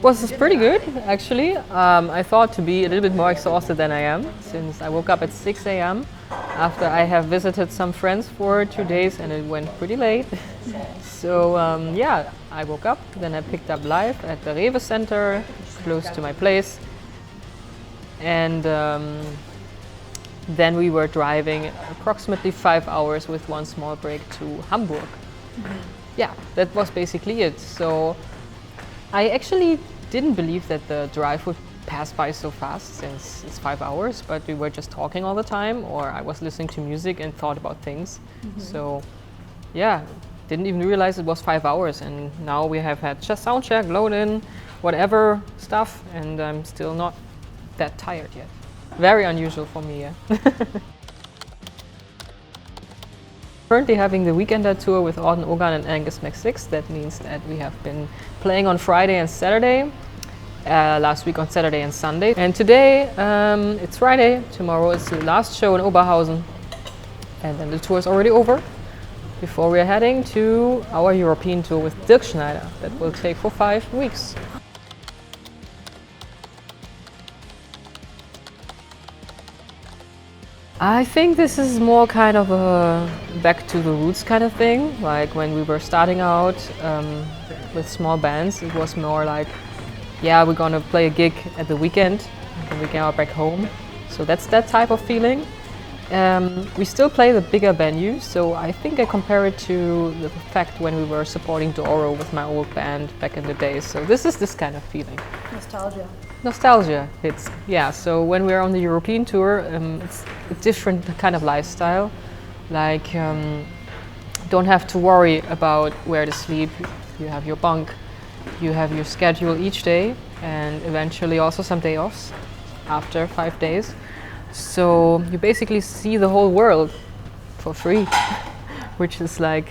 Was pretty good, actually. I thought to be a little bit more exhausted than I am, since I woke up at 6 a.m. after I have visited some friends for 2 days and it went pretty late. So yeah, I woke up, then I picked up live at the Rewe Center, close to my place. And then we were driving approximately 5 hours with one small break to Hamburg. Yeah, that was basically it. So I actually didn't believe that the drive would pass by so fast, since it's 5 hours, but we were just talking all the time, or I was listening to music and thought about things. So yeah, didn't even realize it was 5 hours, and now we have had just sound check, load in, whatever stuff, and I'm still not that tired yet. Very unusual for me, yeah. Currently having the Weekender tour with Orden, Ogan and Angus McSix. That means that we have been playing on Friday and Saturday, last week on Saturday and Sunday. And today, it's Friday, tomorrow is the last show in Oberhausen. And then the tour is already over, before we are heading to our European tour with Dirk Schneider. That will take for 5 weeks. I think this is more kind of a back to the roots kind of thing. Like when we were starting out with small bands, it was more like, yeah, we're gonna play a gig at the weekend and then we get back home. So that's that type of feeling. We still play the bigger venues, so I think I compare it to the fact when we were supporting ZORA with my old band back in the days. So this is this kind of feeling. Nostalgia. Nostalgia hits, yeah. So when we're on the European tour, it's a different kind of lifestyle. Like, don't have to worry about where to sleep. You have your bunk, you have your schedule each day, and eventually also some day offs after 5 days. So you basically see the whole world for free, which is like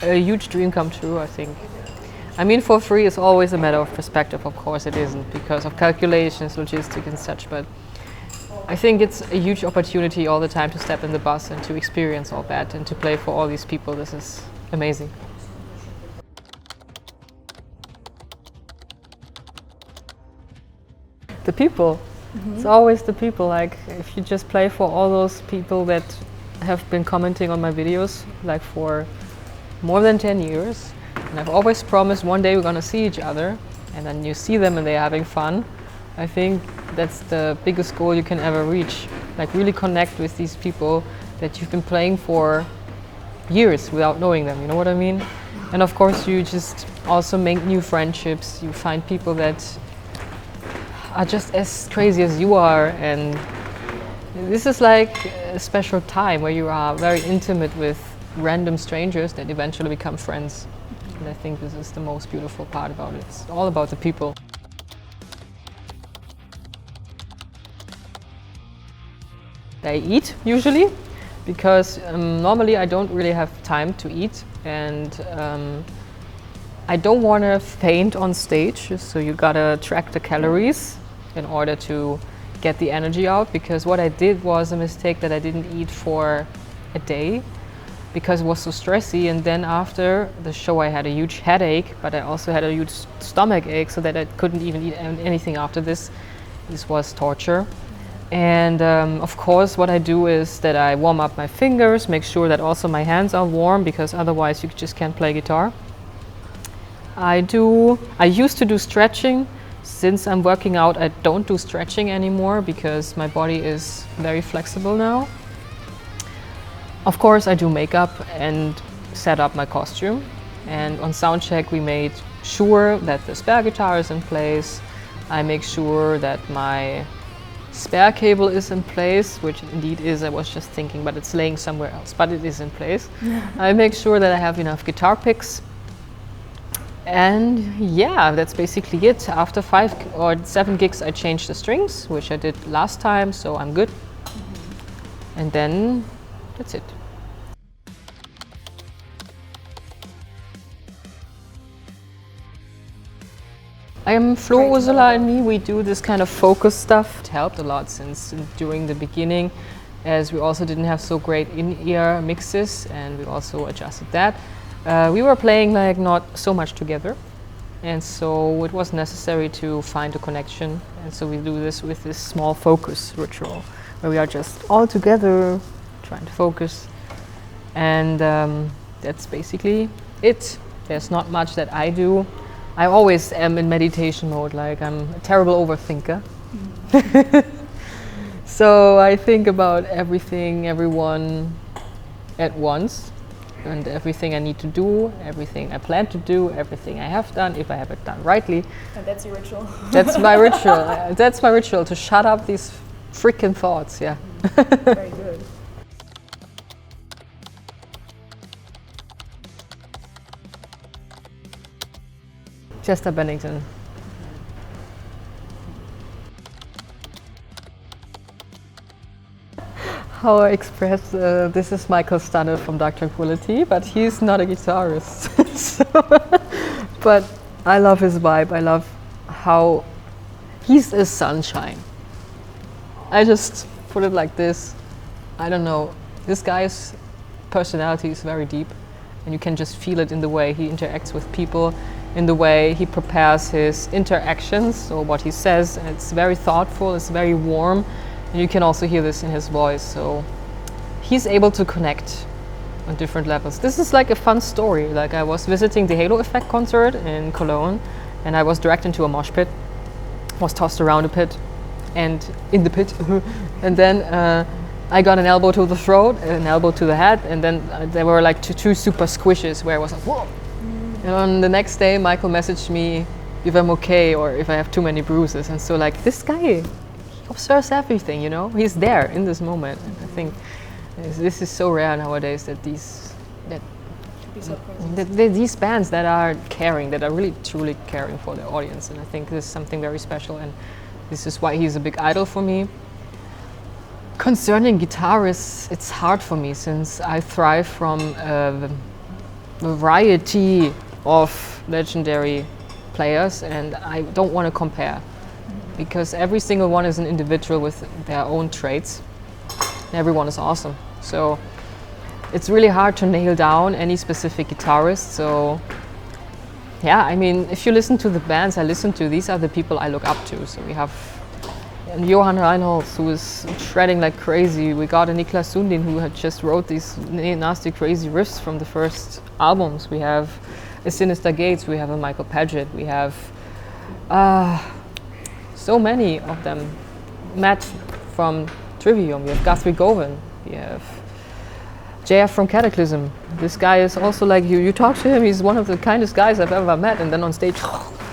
a huge dream come true, I think. I mean, for free is always a matter of perspective, of course it isn't, because of calculations, logistics and such, but I think it's a huge opportunity all the time to step in the bus and to experience all that and to play for all these people. This is amazing. The people. It's always the people. Like, if you just play for all those people that have been commenting on my videos like for more than 10 years, and I've always promised one day we're gonna see each other, and then you see them and they're having fun. I think that's the biggest goal you can ever reach. Like, really connect with these people that you've been playing for years without knowing them, you know what I mean? And of course you just also make new friendships. You find people that are just as crazy as you are, and this is like a special time where you are very intimate with random strangers that eventually become friends. And I think this is the most beautiful part about it. It's all about the people. I eat usually, because normally I don't really have time to eat, and I don't want to faint on stage, so you gotta track the calories in order to get the energy out, because what I did was a mistake that I didn't eat for a day because it was so stressy, and then after the show I had a huge headache, but I also had a huge stomach ache, so that I couldn't even eat anything after this. This was torture. And of course what I do is that I warm up my fingers, make sure that also my hands are warm, because otherwise you just can't play guitar. I used to do stretching. Since I'm working out, I don't do stretching anymore because my body is very flexible now. Of course I do makeup and set up my costume, and on soundcheck we made sure that the spare guitar is in place. I make sure that my spare cable is in place, which indeed is, I was just thinking, but it's laying somewhere else, but it is in place. I make sure that I have enough guitar picks. And yeah, that's basically it. After 5 or 7 gigs I changed the strings, which I did last time, so I'm good. And then that's it. Flo, Ursula and me, we do this kind of focus stuff. It helped a lot since during the beginning, as we also didn't have so great in-ear mixes, and we also adjusted that. We were playing like not so much together, and so it was necessary to find a connection, and so we do this with this small focus ritual where we are just all together trying to focus, and that's basically it. There's not much that I do. I always am in meditation mode, like I'm a terrible overthinker. So I think about everything, everyone at once, and everything I need to do, everything I plan to do, everything I have done, if I have it done rightly. And that's your ritual? That's my ritual. That's my ritual, to shut up these freaking thoughts, yeah. Very good. Chester Bennington. How I express this is Michael Stunnett from Dark Tranquility, but he's not a guitarist. But I love his vibe. I love how he's a sunshine. I just put it like this. I don't know. This guy's personality is very deep, and you can just feel it in the way he interacts with people, in the way he prepares his interactions or what he says. And it's very thoughtful. It's very warm. And you can also hear this in his voice, so he's able to connect on different levels. This is like a fun story. Like, I was visiting the Halo Effect concert in Cologne, and I was dragged into a mosh pit, was tossed around a pit, and in the pit, and then I got an elbow to the throat, an elbow to the head, and then there were like two super squishes where I was like, whoa! And on the next day, Michael messaged me if I'm okay or if I have too many bruises, and so like, this guy observes everything, you know. He's there in this moment. And I think this is so rare nowadays, that these bands that are caring, that are really truly caring for their audience. And I think this is something very special, and this is why he's a big idol for me. Concerning guitarists, it's hard for me since I thrive from a variety of legendary players, and I don't want to compare, because every single one is an individual with their own traits. Everyone is awesome. So it's really hard to nail down any specific guitarist. So yeah, I mean, if you listen to the bands I listen to, these are the people I look up to. So we have Johan Reinholz, who is shredding like crazy. We got a Niklas Sundin, who had just wrote these nasty, crazy riffs from the first albums. We have a Sinister Gates, we have a Michael Paget, we have so many of them. Matt from Trivium, we have Guthrie Govan, we have JF from Cataclysm. This guy is also like, you talk to him, he's one of the kindest guys I've ever met, and then on stage,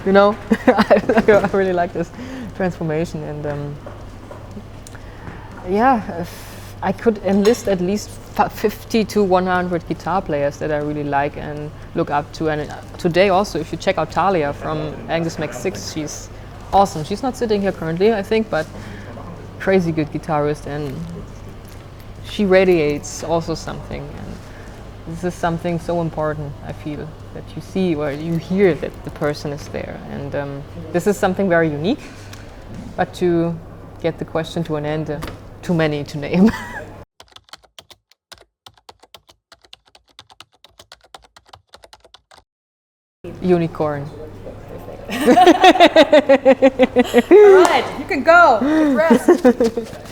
you know, I really like this transformation. And yeah, I could enlist at least 50 to 100 guitar players that I really like and look up to. And today also, if you check out Talia from Angus McSix, she's awesome. She's not sitting here currently, I think, but crazy good guitarist, and she radiates also something. And this is something so important, I feel, that you see or you hear that the person is there. And this is something very unique. But to get the question to an end, too many to name. Unicorn. All right, you can go. Get rest.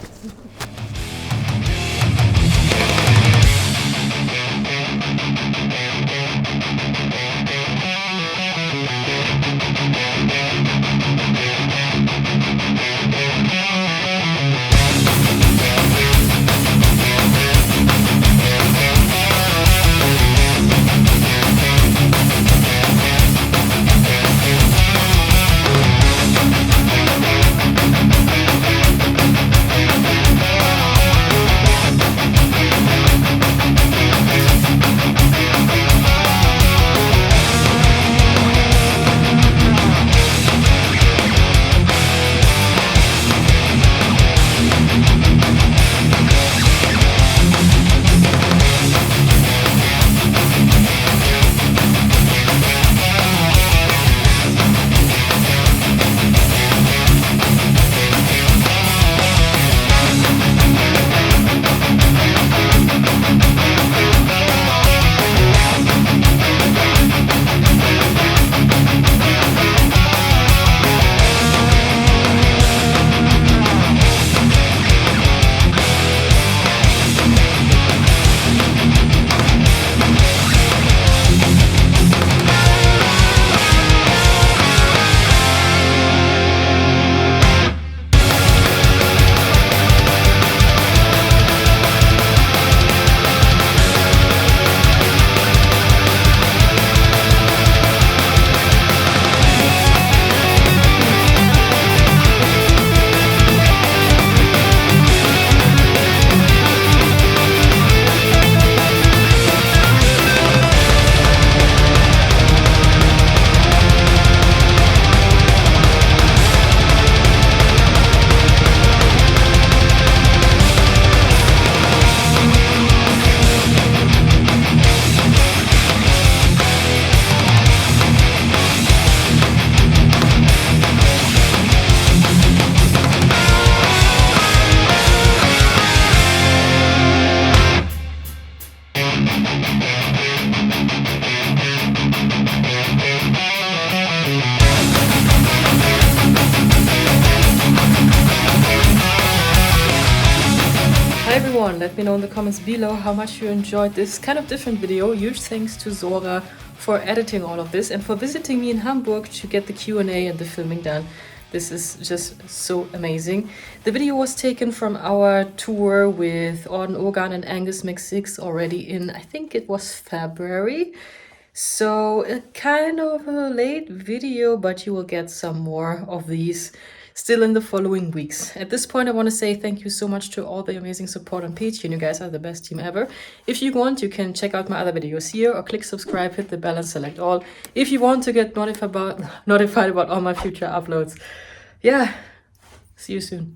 let me know in the comments below how much you enjoyed this kind of different video. Huge thanks to ZORA for editing all of this and for visiting me in Hamburg to get the Q&A and the filming done. This is just so amazing. The video was taken from our tour with Orden, Ogan and Angus McSix already in, I think it was February. So a kind of a late video, but you will get some more of these still in the following weeks. At this point, I want to say thank you so much to all the amazing support on Patreon. You guys are the best team ever. If you want, you can check out my other videos here or click subscribe, hit the bell and select all. If you want to get notified about all my future uploads. Yeah, see you soon.